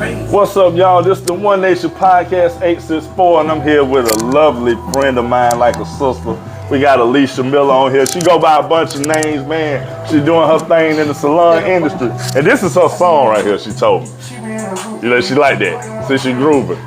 What's up, y'all? This is the One Nation Podcast 864, and I'm here with a lovely friend of mine, like a sister. We got Alicia Miller on here. She go by a bunch of names, man. She's doing her thing in the salon industry. And this is her song right here, she told me. You know, she like that. See, she grooving.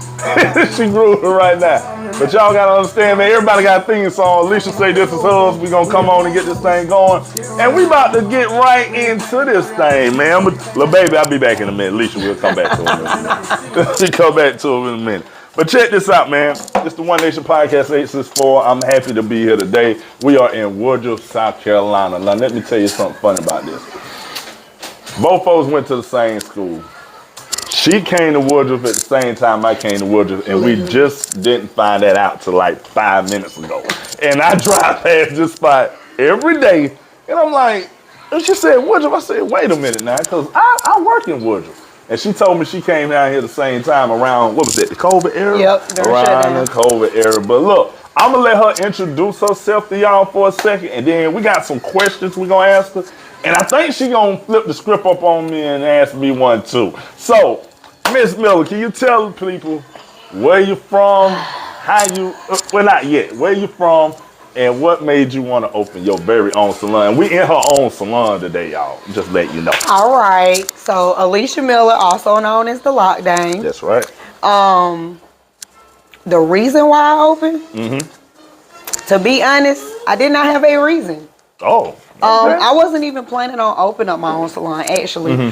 She grooving right now. But y'all gotta understand, man, everybody got a theme song. Alicia say this is hers. We gonna come on and get this thing going. And we about to get right into this thing, man. But, little baby, I'll be back in a minute. Alicia will come back to him in a minute. She'll come back to him in a minute. But check this out, man. It's the One Nation Podcast 864. I'm happy to be here today. We are in Woodruff, South Carolina. Now, let me tell you something funny about this. Both folks went to the same school. She came to Woodruff at the same time I came to Woodruff, and we just didn't find that out till like 5 minutes ago. And I drive past this spot every day, and I'm like, and she said, Woodruff. I said, wait a minute now, because I work in Woodruff. And she told me she came down here the same time around, what was that, the COVID era? Yep. Around the COVID era. But look, I'm going to let her introduce herself to y'all for a second, and then we got some questions we're going to ask her. And I think she going to flip the script up on me and ask me one too. So, Miss Miller, can you tell the people where you from, how you, well not yet, where you from, and what made you want to open your very own salon? We in her own salon today, y'all. Just let you know. All right. So Alicia Miller, also known as the Loc Dame. That's right. The reason why I opened, to be honest, I did not have a reason. Oh. Okay. I wasn't even planning on opening up my own salon, actually.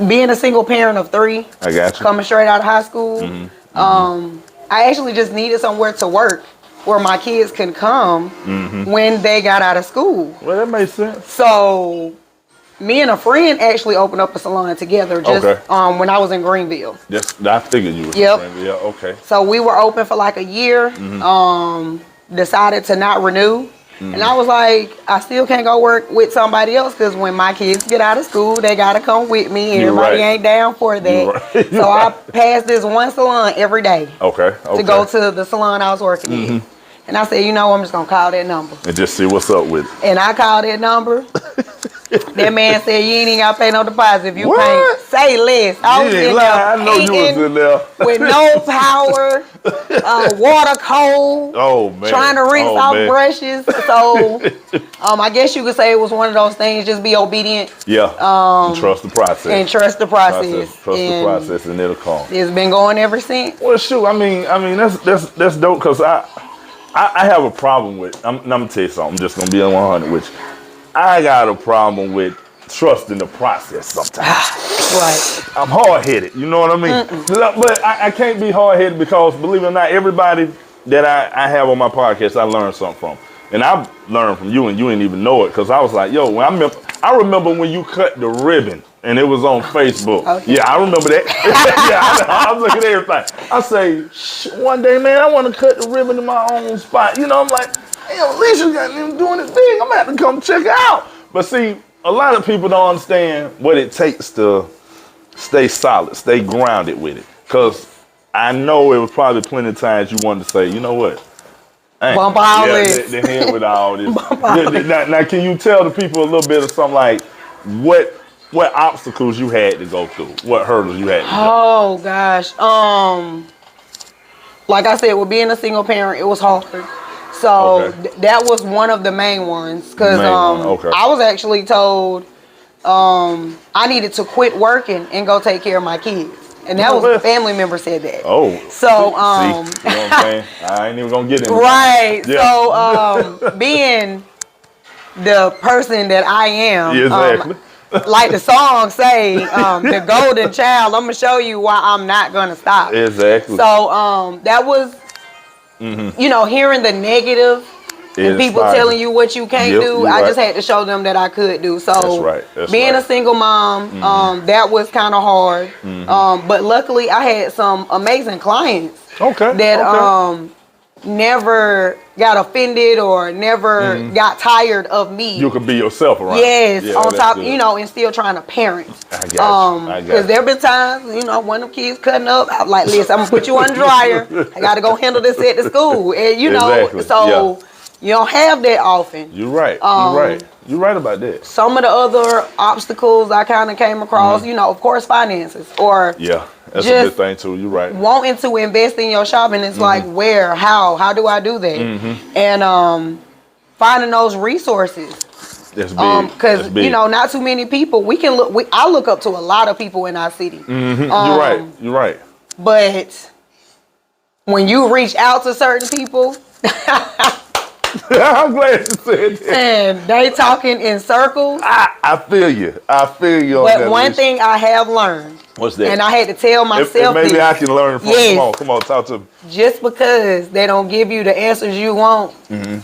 Being a single parent of 3, I got you. Coming straight out of high school, I actually just needed somewhere to work where my kids can come when they got out of school. Well, that makes sense. So me and a friend actually opened up a salon together just when I was in Greenville. Yes, I figured you were. Yep. Yeah, okay. So we were open for like a year, decided to not renew. And I was like, I still can't go work with somebody else because when my kids get out of school, they got to come with me. And everybody ain't down for that. So I passed this one salon every day to go to the salon I was working in. And I said, you know, I'm just going to call that number. And just see what's up with it. And I called that number. That man said, you ain't even got to pay no deposit if you can't say less. I was in there I know you was in there. with no power, water cold. Oh, man. Trying to rinse off brushes. So I guess you could say it was one of those things, just be obedient. Yeah. And trust the process. And trust the process. Trust the process and it'll come. It's been going ever since. Well, shoot, I mean that's dope because I have a problem with, I'm going to tell you something. I'm just going to be 100 with you. I got a problem with trusting the process sometimes. Right. I'm hard-headed, you know what I mean? But I can't be hard-headed because, believe it or not, everybody that I have on my podcast, I learned something from. And I learned from you, and you didn't even know it because I was like, yo, I remember when you cut the ribbon, and it was on Facebook. Okay. Yeah, I remember that. Yeah, I was looking at everything. I say, one day, man, I want to cut the ribbon in my own spot. You know, I'm like, damn, Alicia got him doing it big. I'm going to have to come check it out. But see, a lot of people don't understand what it takes to stay solid, stay grounded with it. Because I know it was probably plenty of times you wanted to say, you know what? Bump all this. The head with all this. Now, can you tell the people a little bit of something like what obstacles you had to go through? What hurdles you had to go through? Oh, gosh. Like I said, with being a single parent, it was hard. So that was one of the main ones because I was actually told I needed to quit working and go take care of my kids. And that was a family member said that. Oh. So, see, you know what I'm saying? I ain't even going to get into right. Yeah. So, being the person that I am, exactly. Like the song say, the golden child, I'm going to show you why I'm not going to stop. Exactly. So, that was, you know, hearing the negative and people telling you what you can't do, I just had to show them that I could do. So That's being a single mom, that was kind of hard. But luckily I had some amazing clients that never got offended or never got tired of me. You could be yourself around. Yes, on top, you know, and still trying to parent. I got you. Because there have been times, you know, one of them kids cutting up, I'm like, listen, I'm going to put you on the dryer. I got to go handle this at the school. And, you know, You don't have that often. You're right. You're right. You're right about that. Some of the other obstacles I kind of came across, you know, of course, finances or Yeah, that's a good thing too. You're right. wanting to invest in your shop, and it's like, where, how do I do that? And finding those resources. That's big. Because you know, not too many people. We can look. I look up to a lot of people in our city. You're right. You're right. But when you reach out to certain people, I'm glad you said that. and they talking in circles. I feel you. I feel you. On But that, one Alicia. thing I have learned, What's that? and I had to tell myself, maybe this, I can learn from. Yes. Come on, talk to me. just because they don't give you the answers you want,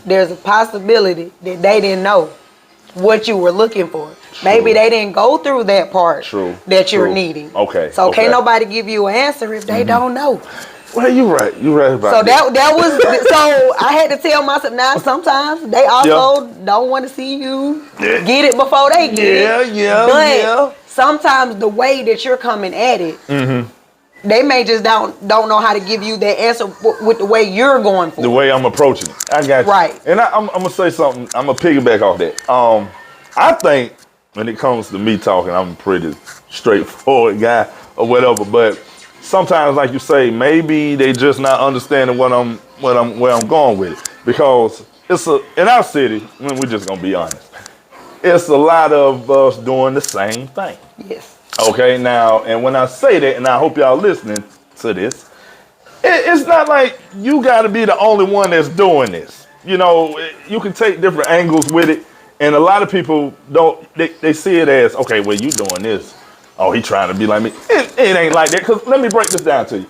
there's a possibility that they didn't know what you were looking for. Maybe they didn't go through that part that you're needing. Okay. So can't nobody give you an answer if they don't know. Well, you're right. You're right about So that. that was so I had to tell myself. Now sometimes they also don't want to see you get it before they get it. But sometimes the way that you're coming at it, they may just don't know how to give you that answer with the way you're going for. The way I'm approaching it. I got you. Right. And I'm gonna say something. I'm gonna piggyback off that. I think when it comes to me talking, I'm a pretty straightforward guy or whatever. But sometimes, like you say, maybe they just not understanding where I'm going with it. Because in our city, we're just gonna be honest, it's a lot of us doing the same thing. Yes. Okay, now, and when I say that, and I hope y'all listening to this, it's not like you got to be the only one that's doing this. You know, you can take different angles with it, and a lot of people they see it as, okay, well, you doing this. Oh, he trying to be like me. It ain't like that, because let me break this down to you.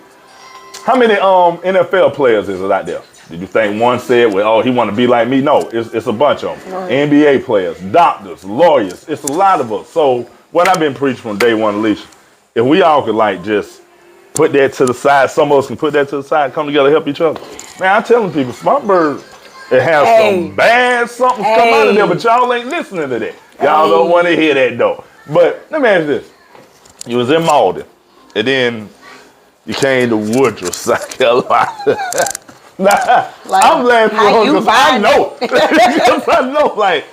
How many NFL players is it out there? Did you think one said, well, oh, he want to be like me? No, it's a bunch of them. Right. NBA players, doctors, lawyers. It's a lot of us. So what I've been preaching from day one, Alicia, if we all could like just put that to the side, some of us can put that to the side, come together, help each other. Man, I'm telling people, Smartbird, it has some bad something come out of there, but y'all ain't listening to that. Y'all don't want to hear that though. But let me ask you this. You was in Malden, and then you came to Woodruff, South Carolina. Nah, like, I'm laughing because I know. Because I know, like,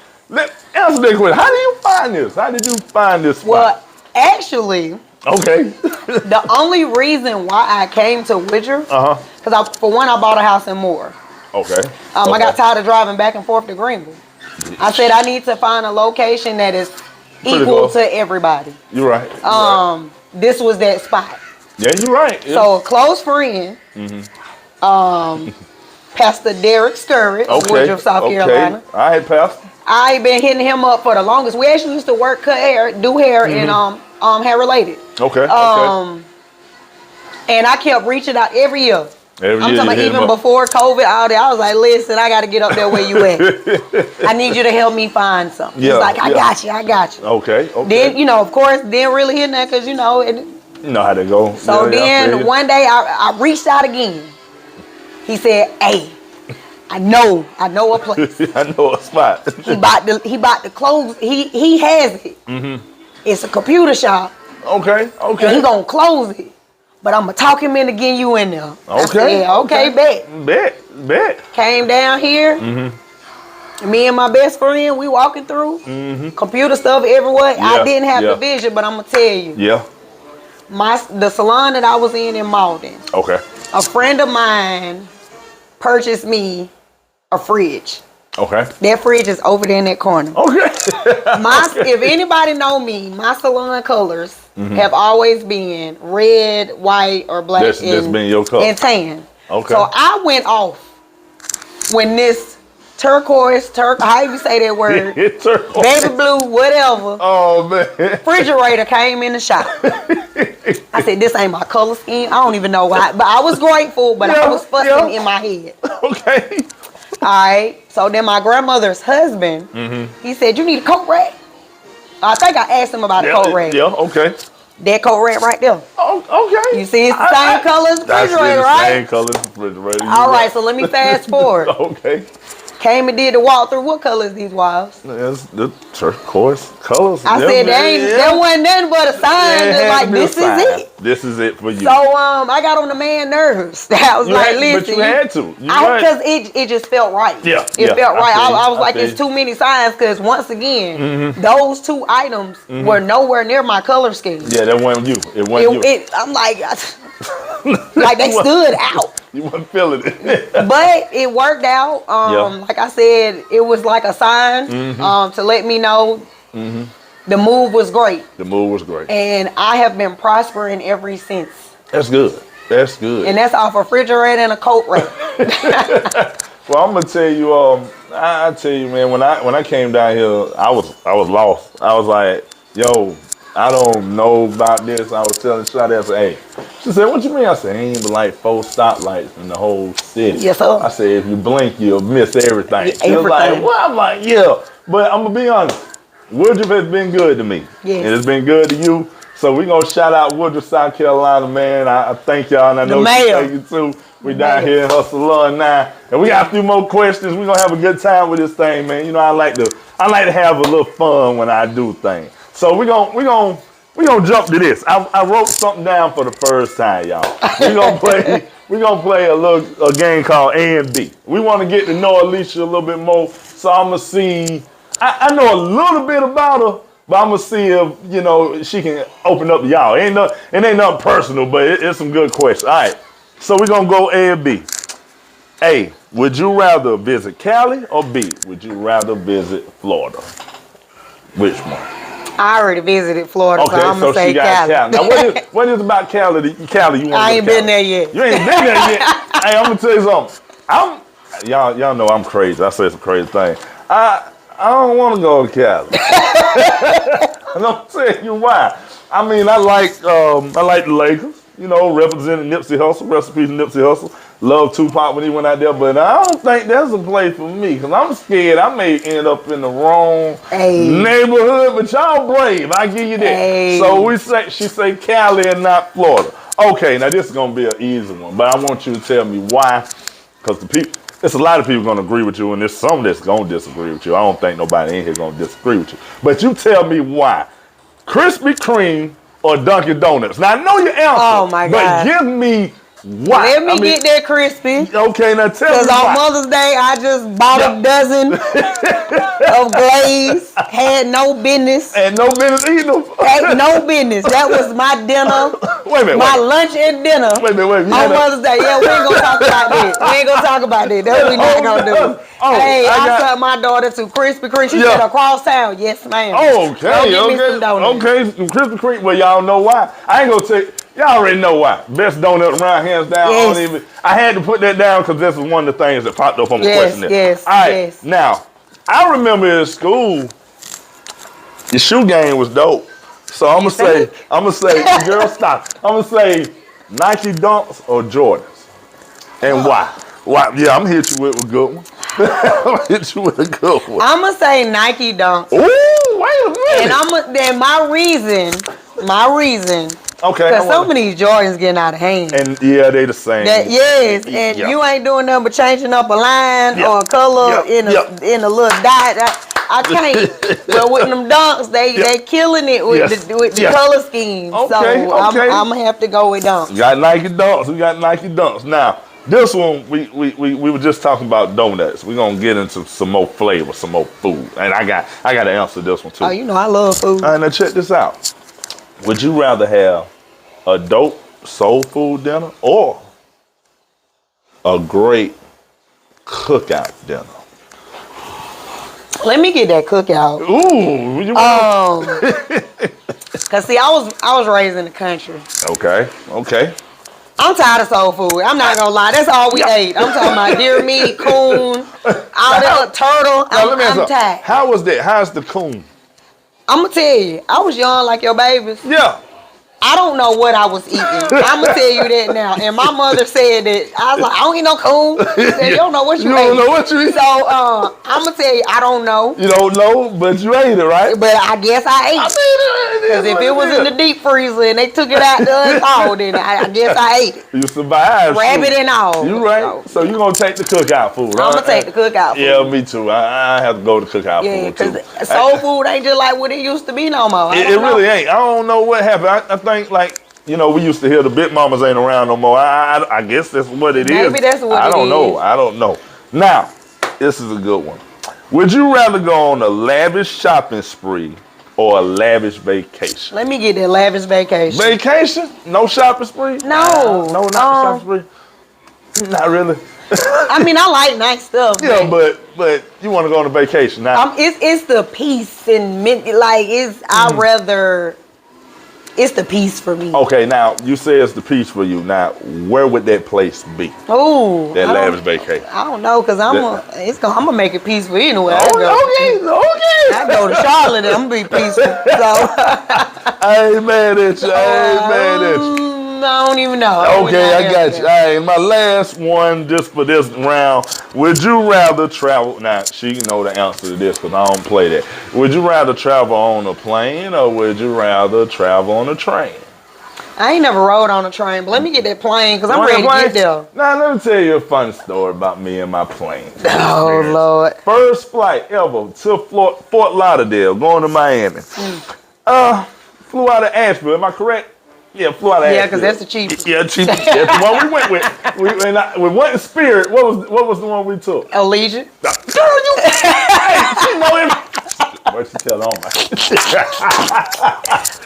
answer that question. How do you find this? How did you find this spot? Well, actually, okay. The only reason why I came to Woodruff, because for one, I bought a house in Moore. Okay. I got tired of driving back and forth to Greenville. I said I need to find a location that is equal to everybody. You're right. This was that spot. Yeah, you're right. Yeah. So a close friend, Pastor Derek Sturridge, Woodruff, South Carolina. All right, Pastor. I've been hitting him up for the longest. We actually used to work, cut hair, do hair, and hair related. Okay. And I kept reaching out every year. I'm talking about even before COVID, all that. I was like, listen, I got to get up there where you at. I need you to help me find something. He's like, I got you. Okay. Then, you know, of course, didn't really hear that because, you know. You know how to go. So then one day I reached out again. He said, hey, I know a place. I know a spot. he about to close. He has it. It's a computer shop. Okay. And he gonna close it. But I'm gonna talk him into getting you in there. Okay. Bet. Came down here. Me and my best friend, we walking through. Computer stuff everywhere. Yeah. I didn't have the vision, but I'm gonna tell you. Yeah. The salon that I was in Malden. Okay. A friend of mine purchased me a fridge. Okay. That fridge is over there in that corner. Okay. If anybody know me, my salon colors have always been red, white, or black. That's been your color. And tan. Okay. So I went off when this turquoise, how you say that word? Baby blue, whatever. Oh man. Refrigerator came in the shop. I said, this ain't my color scheme. I don't even know why. But I was grateful, but I was fussing in my head. Okay. All right. So then my grandmother's husband, he said, you need a coat rack? I think I asked him about a coat rack. Yeah, okay. That coat rack right there. Oh, okay. You see, it's the same color as the refrigerator, right? Same color as the refrigerator. All right, so let me fast forward. Okay. Came and did the walkthrough. What color is these walls? That's the turquoise colors. I said that wasn't nothing but a sign that like this is it. This is it for you. So I got on the man nerves. I was listen. But you had to. Because it just felt right. Yeah. It felt right. I was like, it's too many signs because once again, those two items were nowhere near my color scheme. Yeah, that wasn't you. It wasn't you. I'm like, like they stood out. You weren't feeling it. But it worked out. Like I said, it was like a sign to let me know the move was great. The move was great. And I have been prospering ever since. That's good. That's good. And that's off a refrigerator and a coat rack. Well, I'm gonna tell you, I tell you, man, when I came down here, I was lost. I was like, yo, I don't know about this. I was telling Shotty, I said, hey. She said, what you mean? I said, ain't but like 4 stoplights in the whole city. Yes, sir. I said, if you blink, you'll miss everything. She was Everything. like, well, I'm like, yeah. But I'm going to be honest. Woodruff has been good to me. Yes. It has been good to you. So we're going to shout out Woodruff, South Carolina, man. I thank y'all, and I know she thank you too. We down here in her salon now. And we got a few more questions. We're going to have a good time with this thing, man. You know, I like to have a little fun when I do things. So we're gonna jump to this. I wrote something down for the first time, y'all. We're gonna play a game called A and B. We want to get to know Alicia a little bit more. So I'm gonna see. I know a little bit about her, but I'm gonna see if she can open up to y'all. It ain't nothing personal, but it's some good questions. All right. So we're gonna go A and B. A, would you rather visit Cali, or B, would you rather visit Florida? Which one? I already visited Florida, okay, so I'm going to say Cali. Now, what is about Cali you want to I ain't been there yet. You ain't been there yet? Hey, I'm going to tell you something. Y'all know I'm crazy. I say some crazy things. I don't want to go to Cali. I'm going to tell you why. I mean, I like the Lakers. Representing Nipsey Hussle. Recipes Nipsey Hussle. Love Tupac when he went out there, but I don't think that's a place for me because I'm scared I may end up in the wrong neighborhood. But y'all brave, I give you that. Hey. So she say Cali and not Florida. Okay, now this is gonna be an easy one, but I want you to tell me why. Because there's a lot of people gonna agree with you, and there's some that's gonna disagree with you. I don't think nobody in here gonna disagree with you. But you tell me why. Krispy Kreme or Dunkin' Donuts? Now I know your answer. Oh my God. But give me why. Let me get that crispy. Okay, now tell me why. Because on Mother's Day, I just bought a dozen of glaze. Had no business. Had no business either. Had no business. That was my dinner. Wait a minute. My lunch and dinner. Wait a minute. On Mother's Day. Yeah, we ain't going to talk about that. We ain't going to talk about that. That's what we not going to do. Hey, I took my daughter to Krispy Kreme. She said across town. Yes, ma'am. Okay. Krispy Kreme. Well, y'all know why. I ain't going to tell you. Y'all already know why. Best donut around, hands down. Yes. I had to put that down because this was one of the things that popped up on the question there. Yes. All right. Now, I remember in school, the shoe game was dope. So I'm gonna say, girl, stop. I'm gonna say Nike Dunks or Jordans, and why? Why? Yeah, I'm gonna hit you with a good one. I'm gonna hit you with a good one. I'm gonna say Nike Dunks. Ooh, wait a minute. And then my reason. Okay. Because some of these Jordans getting out of hand. And yeah, they the same. You ain't doing nothing but changing up a line or a color in a little dot. I can't. But with them Dunks, they killing it with the color scheme. Okay, so I'm gonna have to go with Dunks. We got Nike Dunks. Now, this one we were just talking about donuts. We're gonna get into some more flavor, some more food. And I got to answer this one too. Oh, I love food. All right, now check this out. Would you rather have a dope soul food dinner or a great cookout dinner? Let me get that cookout. Ooh, cause see, I was raised in the country. Okay. I'm tired of soul food. I'm not gonna lie. That's all we ate. I'm talking about deer meat, coon, all that turtle. I'm tired. How was that? How's the coon? I'm gonna tell you, I was young like your babies. Yeah. I don't know what I was eating. I'm gonna tell you that now. And my mother said that I was like, I don't eat no coon. She said, you don't know what you ate. You don't know what you eat. So I'm gonna tell you, I don't know. You don't know, but you ate it, right? But I guess I ate it. Because if it was in the deep freezer and they took it out to unthaw, then I guess I ate it. You survived. Rabbit and all. You right. So you gonna take the cookout food, right? I'm gonna take the cookout food. Yeah, me too. I have to go to cookout Yeah, food too. because soul food ain't just like what it used to be no more. It really ain't. I don't know what happened. I think like, you know, we used to hear the big mamas ain't around no more. I guess that's what it is. Maybe that's what it is. I don't know. I don't know. Now, this is a good one. Would you rather go on a lavish shopping spree or a lavish vacation? Let me get that lavish vacation. Vacation? No shopping spree? No. No, not shopping spree? Not really. I mean, I like nice stuff. Yeah, but you want to go on a vacation now? It's the peace and I'd rather. It's the peace for me. Okay, now you say it's the peace for you. Now, where would that place be? Ooh, That lavish vacation. I don't know, cause I'm gonna make it peaceful anyway. Okay. I go to Charlotte and I'm gonna be peaceful. So I ain't mad at you. I don't even know. Okay, I got you. All right, my last one just for this round. Would you rather travel? Now, she know the answer to this because I don't play that. Would you rather travel on a plane or would you rather travel on a train? I ain't never rode on a train, but let me get that plane because I'm ready to get there. Now, let me tell you a funny story about me and my plane. Oh, Lord. First flight ever to Fort Lauderdale, going to Miami. Flew out of Asheville, am I correct? Yeah, flew out of Asheville. Yeah, because that's the cheapest. Yeah, cheapest. That's the one we went with. We went in Spirit. What was the one we took? Allegiant. Girl, you. Hey, she know him. What she tell on my?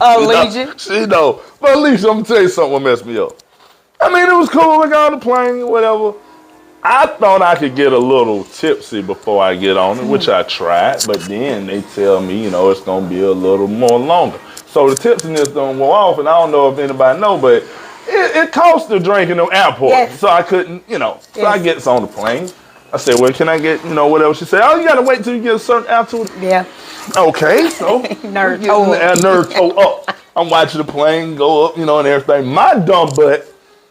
Allegiant. She know. But Alicia, I'm gonna tell you something that messed me up. I mean, it was cool. I got on the plane, whatever. I thought I could get a little tipsy before I get on it, which I tried. But then they tell me, it's gonna be a little more longer. So the tipsiness don't go off, and I don't know if anybody know, but it costs to drink in the airport. Yes. So I couldn't, So I gets on the plane. I said, well, can I get, whatever? She said, oh, you got to wait till you get a certain altitude. Yeah. Okay, so. Nerd toe up. Nerd toe up. I'm watching the plane go up, and everything. My dumb butt,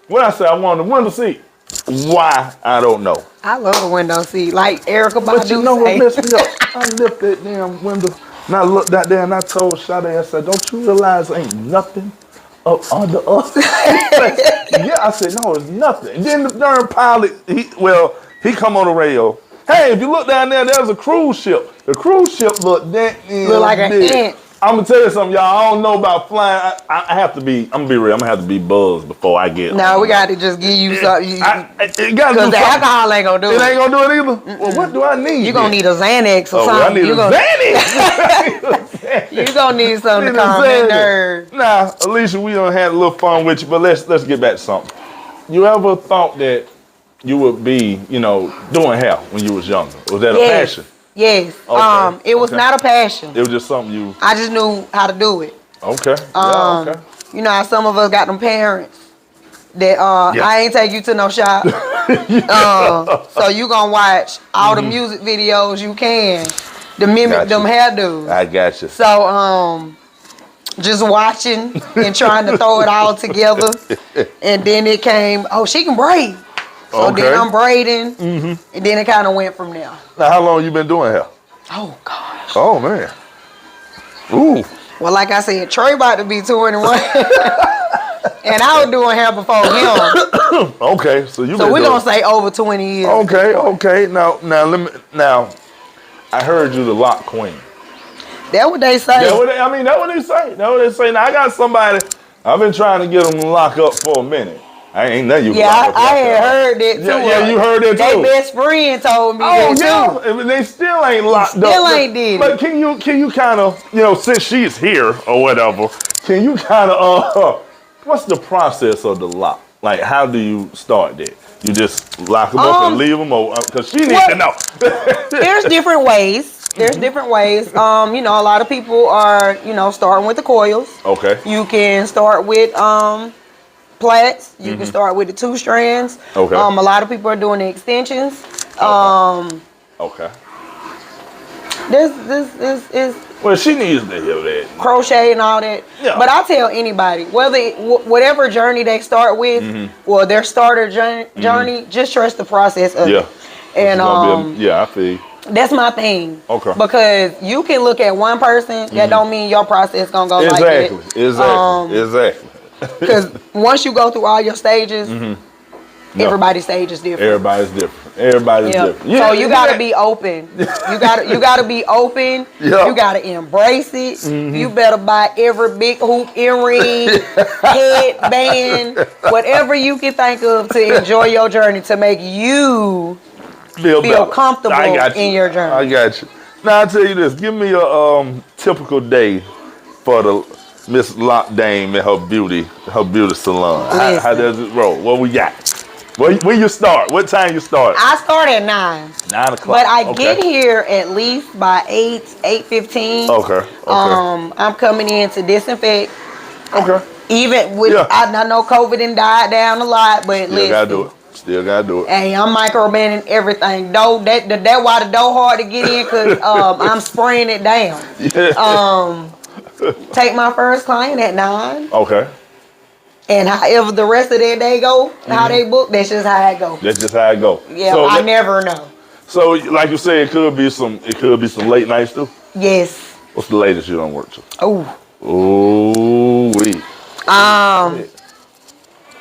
when I said I wanted the window seat, why, I don't know. I love the window seat. Like Erica Badu But you know what messed me up? I lift that damn window. And I looked out there and I told Sade, I said, don't you realize ain't nothing up under us? Yeah, I said, no, it's nothing. And then the darn pilot, he come on the radio. Hey, if you look down there, there's a cruise ship. The cruise ship look like an ant. I'm gonna tell you something, y'all. I don't know about flying. I have to be. I'm gonna be real. I'm gonna have to be buzzed before I get. No, we got to just give you something. Because the alcohol ain't gonna do it. It ain't gonna do it either. Well, what do I need? You gonna need a Xanax or something. I need a Xanax. You gonna need something to calm that nerve. Now, Alicia, we done had a little fun with you, but let's get back to something. You ever thought that you would be, doing hair when you was younger? Was that a passion? Yes. Okay. It was not a passion. It was just something you. I just knew how to do it. Okay. Okay. You know how some of us got them parents that I ain't take you to no shop. So you gonna watch all the music videos you can to mimic them hairdos. I got you. So just watching and trying to throw it all together, and then it came. Oh, she can braid. So then I'm braiding, and then it kind of went from there. Now, how long you been doing hair? Oh, gosh. Oh, man. Ooh. Well, like I said, Trey about to be 21. And I was doing hair before him. Okay, so you. So we're gonna say over 20 years. Okay. Now, I heard you the lock queen. That's what they say. That's what they say. Now I got somebody. I've been trying to get them to lock up for a minute. I ain't know you. Yeah, I had heard that too. Yeah, you heard that too. Their best friend told me that too. Oh yeah, they still ain't locked up. Still ain't did. But can you kind of, since she's here or whatever, can you kind of what's the process of the lock? Like, how do you start that? You just lock them up and leave them, or because she needs to know. There's different ways. There's different ways. A lot of people are, starting with the coils. Okay. You can start with plaits. You can start with the 2 strands. Okay. A lot of people are doing the extensions. Okay. this is Well, she needs to hear that. crochet and all that. Yeah. But I tell anybody, whatever journey they start with, or their starter journey, just trust the process of it. And I feel you. that's my thing. Okay. Because you can look at one person, that don't mean your process gonna go like that. Exactly. Because once you go through all your stages, everybody's stage is different. Everybody's different. Yeah. So you gotta be open. You gotta be open. Yeah. You gotta embrace it. You better buy every big hoop, earring, headband, whatever you can think of to enjoy your journey, to make you feel comfortable in your journey. I got you. Now I tell you this. Give me a typical day for the Miss Loc Dame and her beauty salon. How does it roll? What we got? Where you start? What time you start? I start at 9. 9 o'clock. But I get here at least by 8:15. Okay. I'm coming in to disinfect. Okay. Even with, I know COVID done died down a lot, but Still gotta do it. Hey, I'm micromanaging everything. That why the door hard to get in, cause I'm spraying it down. Yeah. Take my first client at 9. Okay. And however the rest of their day go, how they book, that's just how it go. That's just how it go. Yeah, so I never know. So, like you said, it could be some late nights too. Yes. What's the latest you done worked to? Oh. Wait.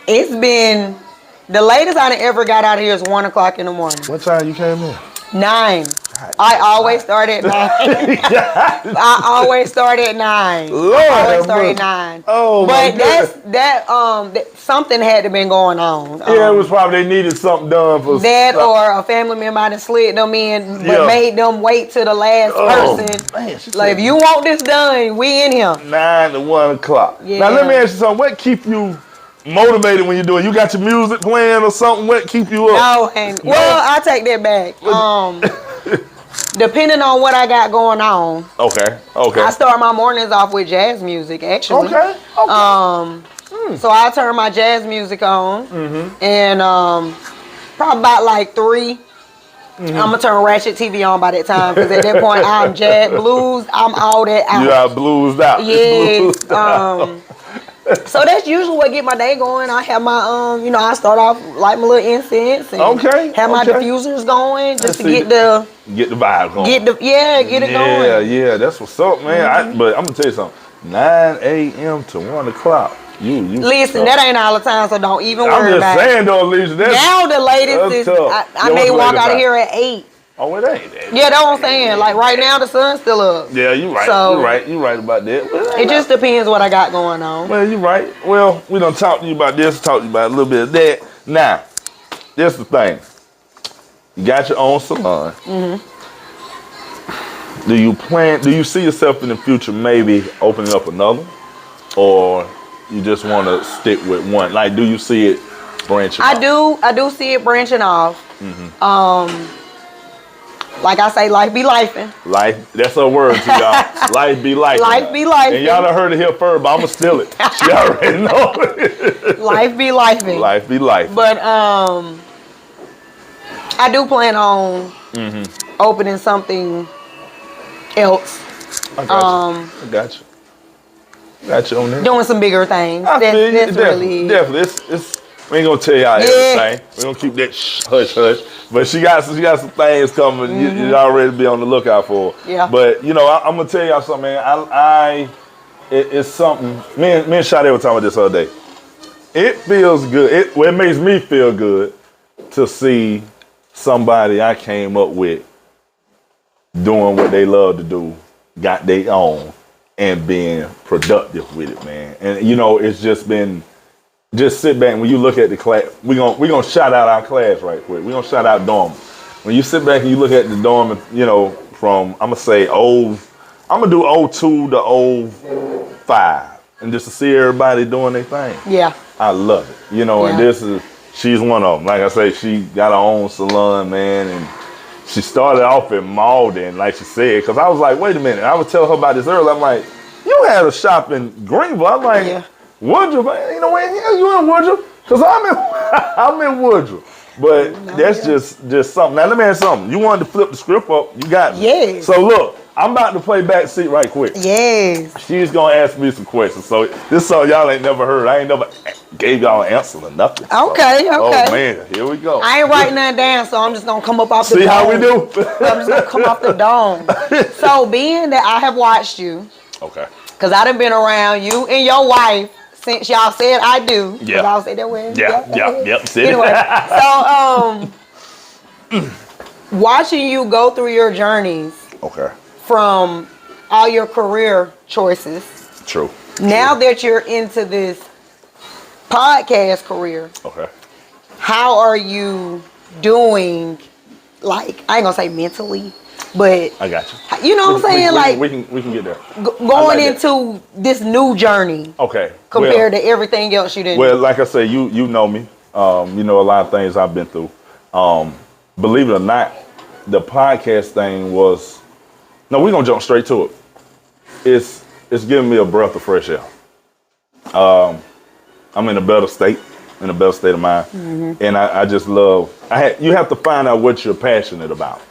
It's been the latest I done ever got out of here is 1 o'clock in the morning. What time you came in? 9. I always start at 9. I always start at 9. Lord, I always start at 9. Oh, but something had to been going on. Yeah, it was probably they needed something done for that, or a family member that slid them in, but made them wait till the last person. Man, like, if you want this done, we in here. 9 to 1 o'clock. Yeah. Now let me ask you something. What keep you motivated when you do it? You got your music playing or something? What keep you up? No, well, I take that back. Depending on what I got going on. Okay. I start my mornings off with jazz music, actually. Okay. So I turn my jazz music on, and probably about like 3, I'm gonna turn Ratchet TV on by that time, because at that point I'm jazz, blues, I'm all that out. You are bluesed out. Yeah. So that's usually what get my day going. I have my I start off light my little incense and have my diffusers going just to get the vibe going. Get it going. Yeah, that's what's up, man. But I'm gonna tell you something. 9 a.m. to 1 o'clock. You listen, that ain't all the time, so don't even worry about it. I'm just saying though, Alicia. Now the latest is I may walk out of here at 8. Oh, it ain't that. Yeah, that's what I'm saying. Like right now, the sun's still up. Yeah, you right. So, you right about that. Well, it just depends what I got going on. Well, you right. Well, we done talked to you about this, talked to you about a little bit of that. Now, this the thing. You got your own salon. Do you see yourself in the future maybe opening up another? Or you just want to stick with one? Like, do you see it branching off? I do see it branching off. Like I say, life be lifing. Life, that's her word to y'all. Life be lifing. Life be lifing. And y'all done heard it here first, but I'm going to steal it. She already know it. Life be lifing. Life be lifing. But I do plan on opening something else. I got you. Got you on there. Doing some bigger things. Definitely. We ain't gonna tell y'all everything. We're gonna keep that hush hush. But she got some things coming. You already be on the lookout for. Yeah. But I'm gonna tell y'all something, man. It's something. Me and Shadi were talking about this other day. It feels good. It makes me feel good to see somebody I came up with doing what they love to do, got their own, and being productive with it, man. And it's just been. Just sit back and when you look at the class, we're gonna shout out our class right quick. We're gonna shout out dorm. When you sit back and you look at the dorm, from I'm gonna do 02 to 05, and just to see everybody doing their thing. Yeah. I love it. And she's one of them. Like I say, she got her own salon, man, and she started off in Malden, like she said, because I was like, wait a minute. I was telling her about this earlier. I'm like, you had a shop in Greenville. I'm like, Woodruff, where the hell you in Woodruff? Because I'm in Woodruff. But that's just something. Now let me ask you something. You wanted to flip the script up, you got me. Yeah. So look, I'm about to play backseat right quick. Yes. She's gonna ask me some questions. So this song y'all ain't never heard. I ain't never gave y'all an answer or nothing. Okay, So, okay. Oh man, here we go. I ain't writing nothing down, so I'm just gonna come up off the dome. See how we do? I'm just gonna come off the dome. So being that I have watched you, Okay. because I done been around you and your wife since y'all said I do. Yeah. Y'all said that way. Yep. See? Anyway, so watching you go through your journeys Okay. from all your career choices. True. Now that you're into this podcast career, Okay. how are you doing? Like, I ain't gonna say mentally, but I got you. you know what I'm saying? Like, we can get there. going like into this new journey Okay. compared to everything else you did. Well, like I said, you know me. You know a lot of things I've been through. Believe it or not, the podcast thing was. No, we're gonna jump straight to it. It's giving me a breath of fresh air. I'm in a better state of mind, and I just love. You have to find out what you're passionate about.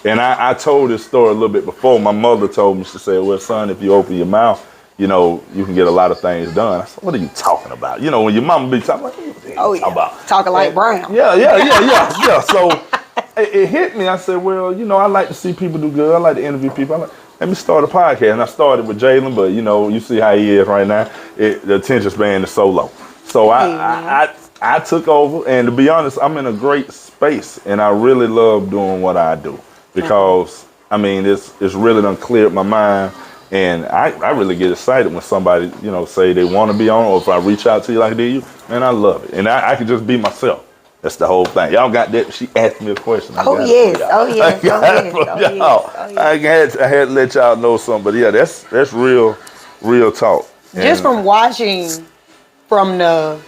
And I told this story a little bit before. My mother told me, she said, "Well, son, if you open your mouth, you know, you can get a lot of things done." I said, "What are you talking about?" You know, when your mama be talking, like, what are you talking about? Talking like Brown. Yeah. So it hit me. I said, well, you know, I like to see people do good. I like to interview people. Let me start a podcast. And I started with Jalen, but, you know, you see how he is right now. The attention span is so low. So I took over. And to be honest, I'm in a great space. And I really love doing what I do. Because, I mean, it's really done cleared my mind. And I really get excited when somebody, you know, say they want to be on, or if I reach out to you like I did you, man, I love it. And I can just be myself. That's the whole thing. Y'all got that? She asked me a question. Oh yes. I had to let y'all know something. But yeah, that's real talk. Just from watching from the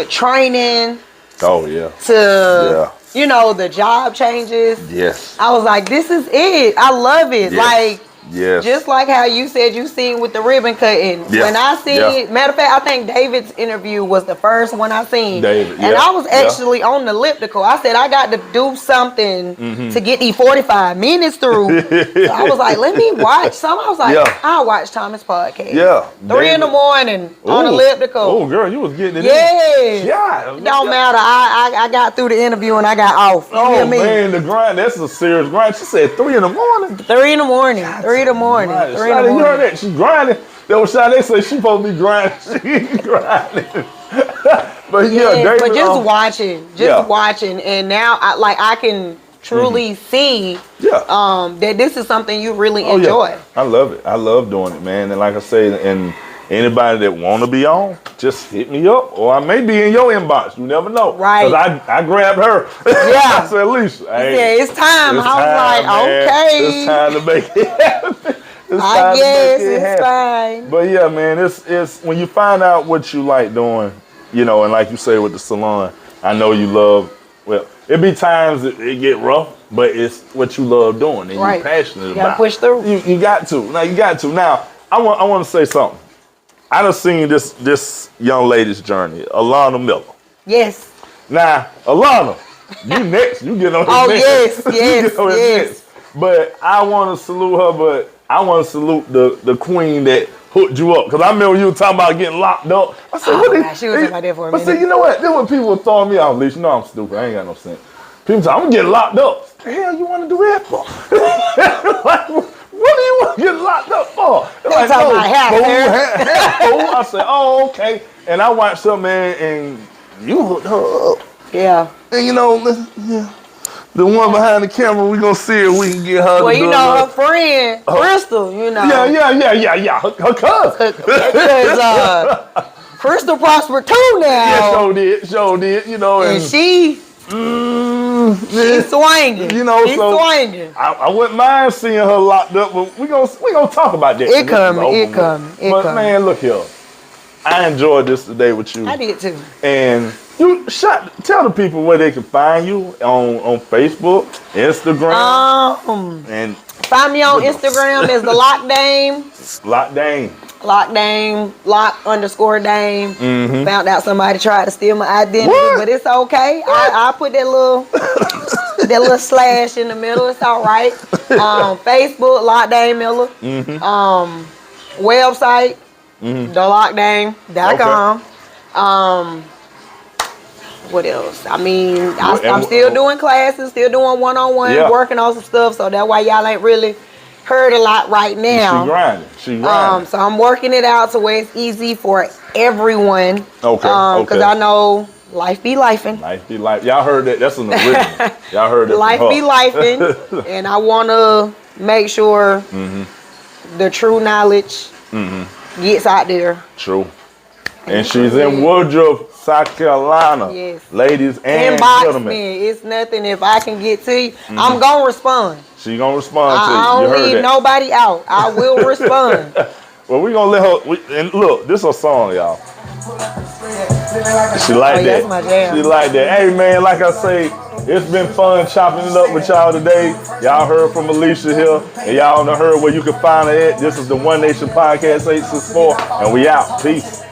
training to you know, the job changes. Yes. I was like, this is it. I love it. Yes. Like, yes. Just like how you said you seen with the ribbon cutting. Yeah. When I seen it, matter of fact, I think David's interview was the first one I seen. David, and I was actually on the elliptical. I said, I got to do something to get these 45 minutes through. So I was like, let me watch some. I was like, I'll watch Thomas' podcast. Yeah. 3 in the morning on elliptical. Oh, girl, you was getting it in. Yeah. It don't matter. I got through the interview and I got off. You hear me? Man, the grind, that's a serious grind. She said 3 in the morning. 3 in the morning. 3 in the morning. 3 in the morning. You heard that? She grinding. That was Sade say she supposed to be grinding. She grinding. But David, but just watching, and now I can truly see that this is something you really enjoy. Yeah. I love it. I love doing it, man. And like I say, and anybody that want to be on, just hit me up, or I may be in your inbox. You never know. Right. Because I grabbed her. Yeah. I said, Alicia, hey, it's time. I was like, man. okay. It's time to make it happen. I guess it's fine. But yeah, man, it's when you find out what you like doing, you know, and like you say with the salon, I know you love. Well, it be times it get rough, but it's what you love doing and you're passionate about. You gotta push through. You got to. Now, I want to say something. I done seen this young lady's journey, Alana Miller. Yes. Now, Alana, you next. You get on his next. Yes. But I want to salute her, but I want to salute the queen that hooked you up. Because I remember you were talking about getting locked up. I said, she was talking about that for a minute. But see, you know what? Then when people were throwing me off, at least you know I'm stupid. I ain't got no sense. People say, I'm going to get locked up. What the hell you want to do that for? Like, what do you want to get locked up for? Like, I said, oh, okay. And I watched her, man, and you hooked her up. Yeah. And you know, the one behind the camera, we gonna see if we can get her. Well, you know, her friend, Crystal, you know. Yeah. Her cousin. Because Crystal prospered too now. Yeah, sure did. You know, and she's swinging. You know, she's swinging. I wouldn't mind seeing her locked up, but we gonna talk about that. It coming. But man, look here. I enjoyed this today with you. I did too. And tell the people where they can find you on Facebook, Instagram. And find me on Instagram as the Loc Dame. Loc Dame. Loc Dame, Loc_Dame. Found out somebody tried to steal my identity, but it's okay. I put that little that little slash in the middle. It's all right. Facebook, Loc Dame Miller. Website, thelocdame.com. What else? I mean, I'm still doing classes, still doing one-on-one, working on some stuff. So that's why y'all ain't really heard a lot right now. She grinding. So I'm working it out to where it's easy for everyone. Okay. Because I know life be lifing. Life be life. Y'all heard that? That's an original. Y'all heard that. Life be lifing, and I want to make sure the true knowledge gets out there. True. And she's in Woodruff, South Carolina. Yes. Ladies and Inbox gentlemen. me. It's nothing. If I can get to you, I'm going to respond. She going to respond to you. I don't leave nobody out. I will respond. Well, we going to let her. And look, this is her song, y'all. She like that. That's my jam. She like that. Hey, man, like I say, it's been fun chopping it up with y'all today. Y'all heard from Alicia here, and y'all done heard where you can find her at. This is the One Nation Podcast 864, and we out. Peace.